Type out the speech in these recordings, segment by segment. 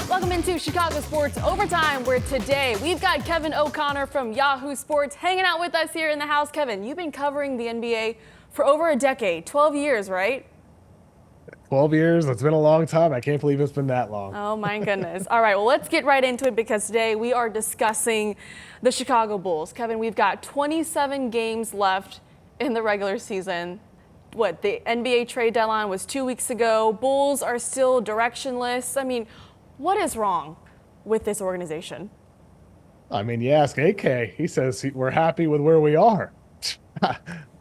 Welcome into Chicago Sports Overtime, where today we've got Kevin O'Connor from Yahoo Sports hanging out with us here in the house. Kevin, you've been covering the NBA for over a decade, 12 years, right? 12 years. It's been a long time. I can't believe it's been that long. Oh, my goodness. All right, well, let's get right into it because today we are discussing the Chicago Bulls. Kevin, we've got 27 games left in the regular season. The NBA trade deadline was 2 weeks ago. Bulls are still directionless. I mean, what is wrong with this organization? I mean, you ask AK, he says we're happy with where we are.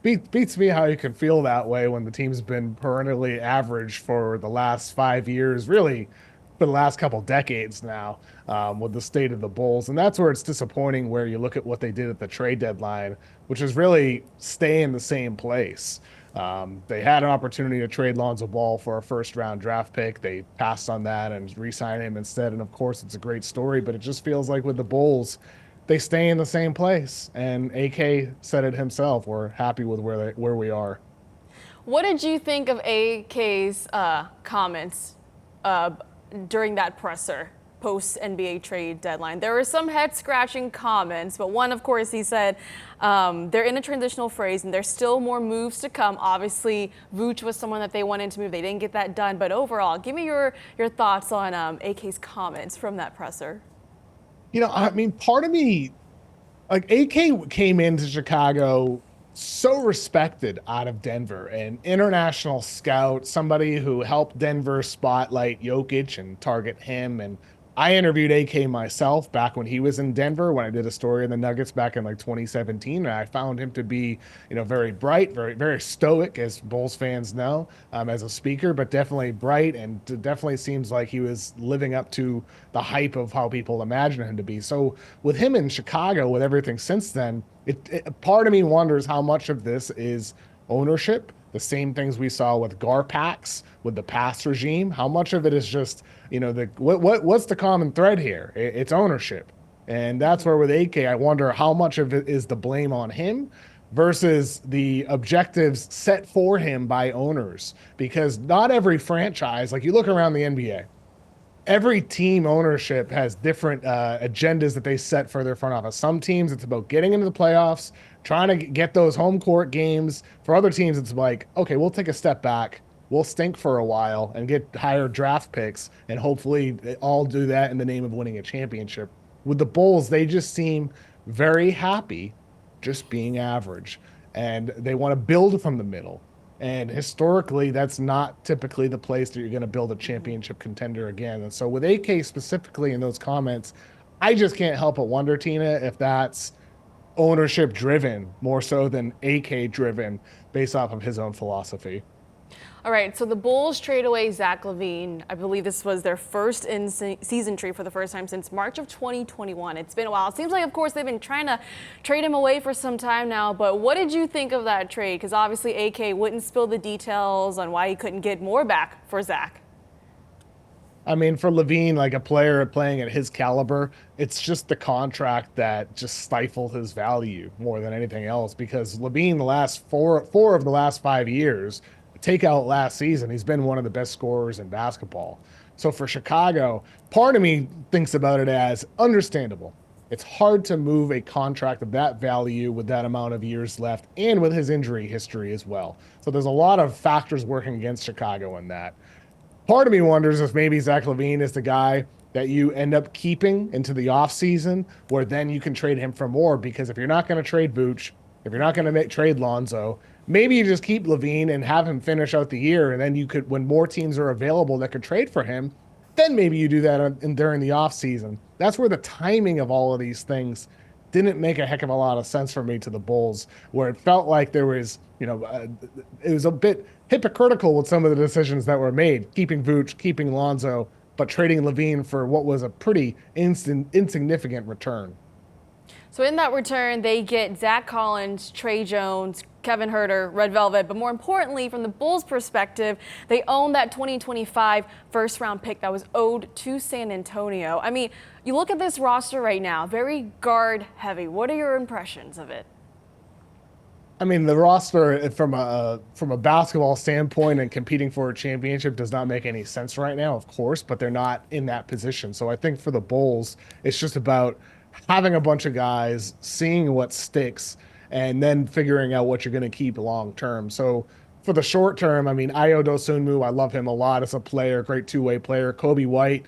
Beats me how you can feel that way when the team's been perennially average for the last 5 years, really for the last couple decades now, with the state of the Bulls. And that's where it's disappointing, where you look at what they did at the trade deadline, which is really stay in the same place. They had an opportunity to trade Lonzo Ball for a first-round draft pick. They passed on that and re-signed him instead. And, of course, it's a great story, but it just feels like with the Bulls, they stay in the same place. And AK said it himself. We're happy with where we are. What did you think of AK's comments during that presser post-NBA trade deadline? There were some head-scratching comments, but one, of course, he said they're in a transitional phase and there's still more moves to come. Obviously, Vooch was someone that they wanted to move. They didn't get that done. But overall, give me your thoughts on AK's comments from that presser. You know, I mean, part of me, like, AK came into Chicago so respected out of Denver, an international scout, somebody who helped Denver spotlight Jokic and target him. And I interviewed AK myself back when he was in Denver, when I did a story in the Nuggets back in like 2017. And I found him to be, very bright, very, very stoic, as Bulls fans know, as a speaker, but definitely bright, and definitely seems like he was living up to the hype of how people imagine him to be. So with him in Chicago, with everything since then, part of me wonders how much of this is ownership, the same things we saw with Garpax, with the past regime. How much of it is just, what's the common thread here? It's ownership. And that's where with AK, I wonder how much of it is the blame on him versus the objectives set for him by owners. Because not every franchise, like you look around the NBA, every team ownership has different agendas that they set for their front office. Some teams, it's about getting into the playoffs, trying to get those home court games. For other teams, it's like, okay, we'll take a step back. We'll stink for a while and get higher draft picks, and hopefully all do that in the name of winning a championship. With the Bulls, they just seem very happy just being average, and they want to build from the middle. And historically, that's not typically the place that you're going to build a championship contender again. And so with AK specifically in those comments, I just can't help but wonder, Tina, if that's ownership driven more so than AK driven based off of his own philosophy. All right, so the Bulls trade away Zach LaVine. I believe this was their first in-season trade for the first time since March of 2021. It's been a while. It seems like, of course, they've been trying to trade him away for some time now. But what did you think of that trade? Because obviously AK wouldn't spill the details on why he couldn't get more back for Zach. I mean, for LaVine, like a player playing at his caliber, it's just the contract that just stifled his value more than anything else. Because LaVine, the last four of the last 5 years, take out last season, he's been one of the best scorers in basketball. So for Chicago, part of me thinks about it as understandable. It's hard to move a contract of that value with that amount of years left and with his injury history as well. So there's a lot of factors working against Chicago in that. Part of me wonders if maybe Zach LaVine is the guy that you end up keeping into the offseason, where then you can trade him for more, because if you're not going to trade Vooch, if you're not going to trade Lonzo, maybe you just keep LaVine and have him finish out the year, and then you could, when more teams are available that could trade for him, then maybe you do that during the offseason. That's where the timing of all of these things didn't make a heck of a lot of sense for me to the Bulls, where it felt like there was, it was a bit hypocritical with some of the decisions that were made, keeping Vooch, keeping Lonzo, but trading LaVine for what was a pretty insignificant return. So in that return, they get Zach Collins, Trey Jones, Kevin Huerter, Red Velvet. But more importantly, from the Bulls' perspective, they own that 2025 first-round pick that was owed to San Antonio. I mean, you look at this roster right now, very guard-heavy. What are your impressions of it? I mean, the roster from a basketball standpoint and competing for a championship does not make any sense right now, of course, but they're not in that position. So I think for the Bulls, it's just about having a bunch of guys, seeing what sticks, and then figuring out what you're going to keep long term. So for the short term, I mean, Ayo Dosunmu, I love him a lot as a player, great two-way player. Kobe White,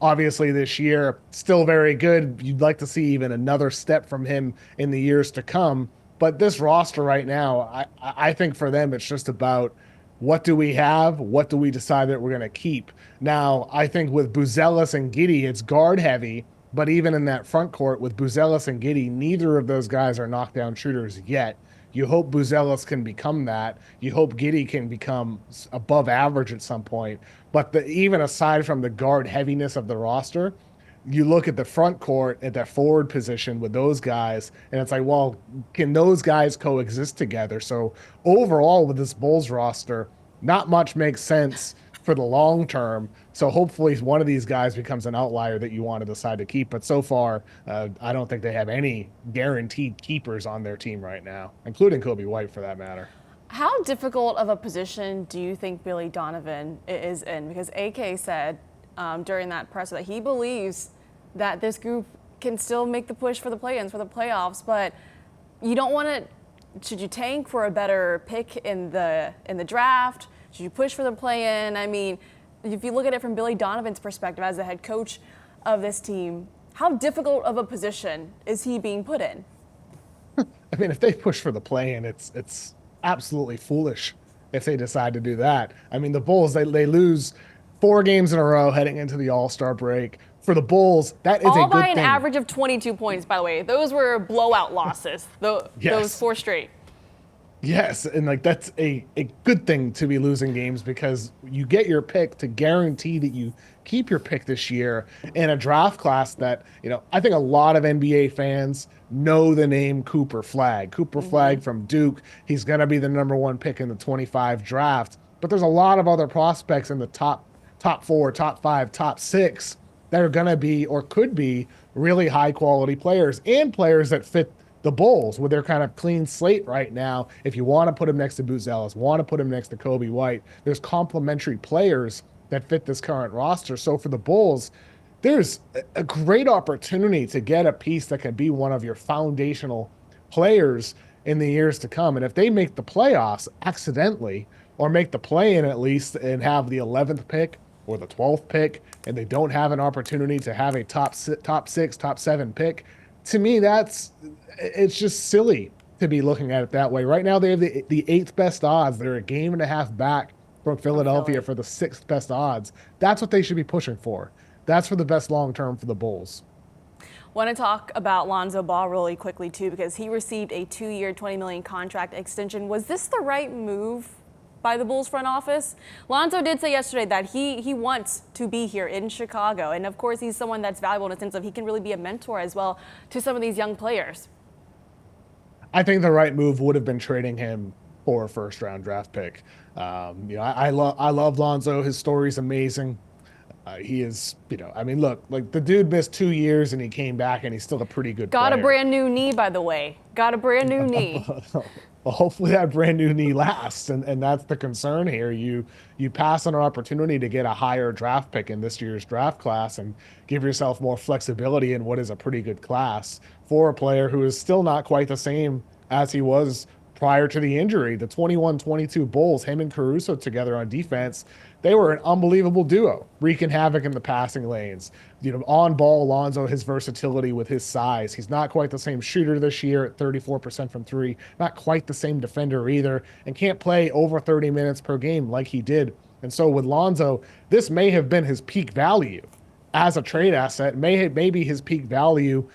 obviously this year, still very good. You'd like to see even another step from him in the years to come. But this roster right now, I think for them, it's just about what do we have? What do we decide that we're going to keep? Now, I think with Buzelis and Giddey, it's guard heavy. But even in that front court with Buzelis and Giddey, neither of those guys are knockdown shooters yet. You hope Buzelis can become that. You hope Giddey can become above average at some point. But even aside from the guard heaviness of the roster, you look at the front court at that forward position with those guys, and it's like, well, can those guys coexist together? So overall, with this Bulls roster, not much makes sense for the long term. So hopefully one of these guys becomes an outlier that you want to decide to keep. But so far, I don't think they have any guaranteed keepers on their team right now, including Kobe White for that matter. How difficult of a position do you think Billy Donovan is in? Because AK said during that presser that he believes that this group can still make the push for the play-ins, for the playoffs, but you don't want to. Should you tank for a better pick in the draft? Should you push for the play-in? I mean, if you look at it from Billy Donovan's perspective as the head coach of this team, how difficult of a position is he being put in? I mean, if they push for the play-in, it's absolutely foolish if they decide to do that. I mean, the Bulls, they lose 4 games in a row heading into the All-Star break. For the Bulls, that is a good thing. All by an average of 22 points, by the way. Those were blowout losses, those 4 straight. Yes, and like that's a good thing to be losing games because you get your pick to guarantee that you keep your pick this year in a draft class that, I think a lot of NBA fans know the name Cooper Flagg. Cooper Flagg from Duke, he's going to be the number 1 pick in the 25 draft, but there's a lot of other prospects in the top 4, top 5, top 6 that are going to be or could be really high quality players and players that fit the Bulls with their kind of clean slate right now. If you want to put him next to Buzelis, want to put him next to Kobe White, there's complementary players that fit this current roster. So for the Bulls, there's a great opportunity to get a piece that can be one of your foundational players in the years to come. And if they make the playoffs accidentally or make the play-in at least and have the 11th pick or the 12th pick, and they don't have an opportunity to have a top 6, top 7 pick, to me, it's just silly to be looking at it that way. Right now, they have the 8th best odds. They're a game and a half back from Philadelphia for the 6th best odds. That's what they should be pushing for. That's for the best long term for the Bulls. Want to talk about Lonzo Ball really quickly too, because he received a 2-year, $20 million contract extension. Was this the right move by the Bulls front office? Lonzo did say yesterday that he wants to be here in Chicago. And of course, he's someone that's valuable in the sense of he can really be a mentor as well to some of these young players. I think the right move would have been trading him for a first-round draft pick. I love Lonzo. His story's amazing. He is, I mean, look, like the dude missed 2 years and he came back and he's still a pretty good player. Got a brand new knee, by the way. Got a brand new knee. Well, hopefully that brand new knee lasts, and that's the concern here. You pass on an opportunity to get a higher draft pick in this year's draft class and give yourself more flexibility in what is a pretty good class for a player who is still not quite the same as he was prior to the injury. The 21-22 Bulls, him and Caruso together on defense, they were an unbelievable duo, wreaking havoc in the passing lanes. On ball, Lonzo, his versatility with his size. He's not quite the same shooter this year at 34% from 3, not quite the same defender either, and can't play over 30 minutes per game like he did. And so with Lonzo, this may have been his peak value as a trade asset, maybe his peak value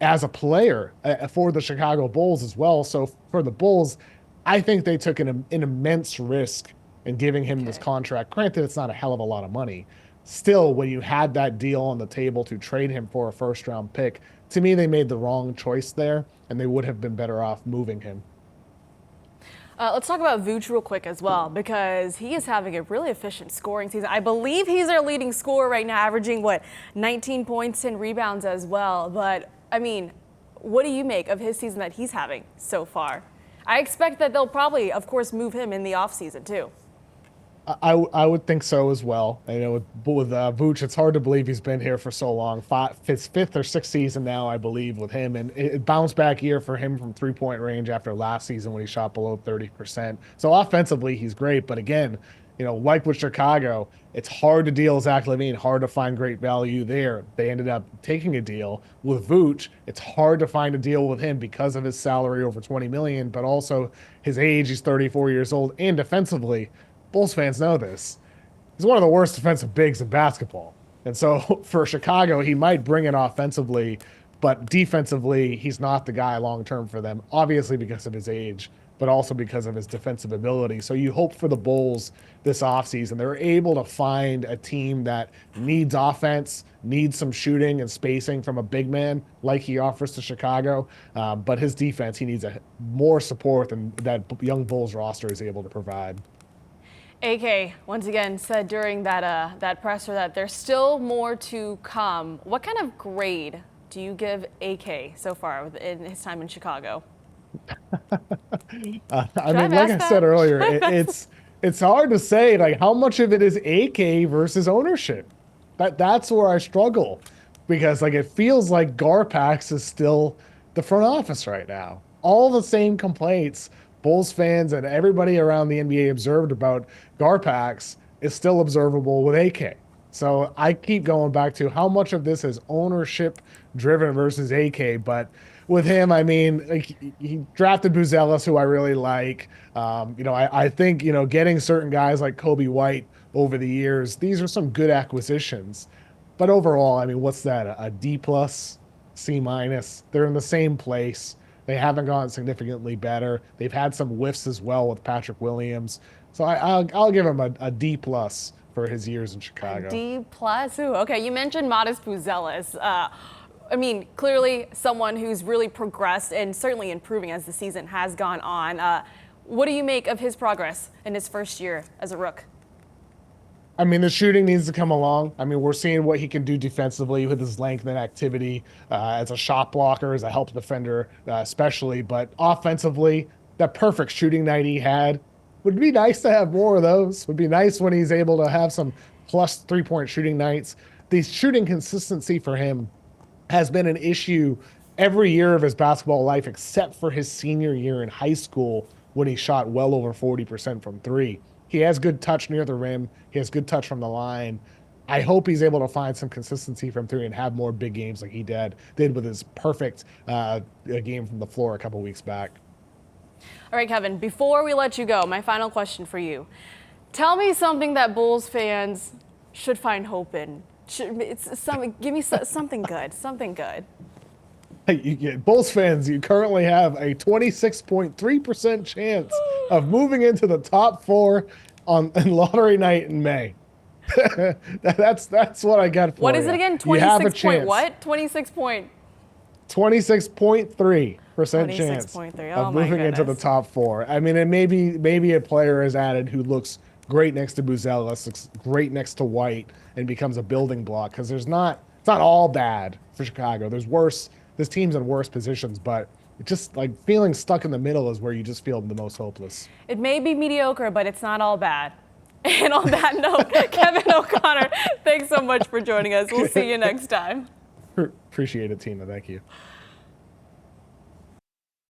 as a player for the Chicago Bulls as well. So for the Bulls, I think they took an immense risk in giving him this contract. Granted, it's not a hell of a lot of money. Still, when you had that deal on the table to trade him for a first-round pick, to me, they made the wrong choice there, and they would have been better off moving him. Let's talk about Vooch real quick as well, because he is having a really efficient scoring season. I believe he's our leading scorer right now, averaging, 19 points and rebounds as well. But, I mean, what do you make of his season that he's having so far? I expect that they'll probably, of course, move him in the offseason too. I would think so as well. You know, with Vooch, it's hard to believe he's been here for so long. His fifth or sixth season now, I believe, with him, and it bounced back year for him from 3-point range after last season when he shot below 30%. So offensively, he's great, but again, you know, like with Chicago, it's hard to deal Zach LaVine, hard to find great value there. They ended up taking a deal with Vooch. It's hard to find a deal with him because of his salary over 20 million, but also his age. He's 34 years old, and defensively. Bulls fans know this. He's one of the worst defensive bigs in basketball. And so for Chicago, he might bring it offensively, but defensively, he's not the guy long-term for them, obviously because of his age, but also because of his defensive ability. So you hope for the Bulls this offseason. They're able to find a team that needs offense, needs some shooting and spacing from a big man like he offers to Chicago. But his defense, he needs more support than that young Bulls roster is able to provide. AK once again said during that presser that there's still more to come. What kind of grade do you give AK so far in his time in Chicago? I mean, like I said earlier, it's hard to say like how much of it is AK versus ownership. That's where I struggle, because like it feels like Garpax is still the front office right now. All the same complaints Bulls fans and everybody around the NBA observed about Garpax is still observable with AK. So I keep going back to how much of this is ownership driven versus AK. But with him, I mean, like, he drafted Buzelis, who I really like. You know, I think, you know, getting certain guys like Kobe White over the years, these are some good acquisitions. But overall, I mean, what's that? A D plus, C minus? They're in the same place. They haven't gotten significantly better. They've had some whiffs as well with Patrick Williams. So I'll give him a D plus for his years in Chicago. A D plus? Ooh, okay, you mentioned Modest Buzelis. I mean, clearly someone who's really progressed and certainly improving as the season has gone on. What do you make of his progress in his first year as a Rook? I mean, the shooting needs to come along. I mean, we're seeing what he can do defensively with his length and activity as a shot blocker, as a help defender, especially. But offensively, that perfect shooting night he had would be nice to have more of those. Would be nice when he's able to have some plus 3-point shooting nights. The shooting consistency for him has been an issue every year of his basketball life, except for his senior year in high school when he shot well over 40% from three. He has good touch near the rim. He has good touch from the line. I hope he's able to find some consistency from three and have more big games like he did with his perfect game from the floor a couple weeks back. All right, Kevin, before we let you go, my final question for you. Tell me something that Bulls fans should find hope in. Give me something good, something good. Bulls fans, you currently have a 26.3% chance of moving into the top four on lottery night in May. That's what I got for you. What is it again? 26 point what? 26.3% chance of moving into the top four. I mean, and maybe a player is added who looks great next to Buzelis, looks great next to White, and becomes a building block, because it's not all bad for Chicago. There's teams in worse positions, but just like feeling stuck in the middle is where you just feel the most hopeless. It may be mediocre, but it's not all bad. And on that note, Kevin O'Connor, thanks so much for joining us. We'll see you next time. Appreciate it, Tina. Thank you.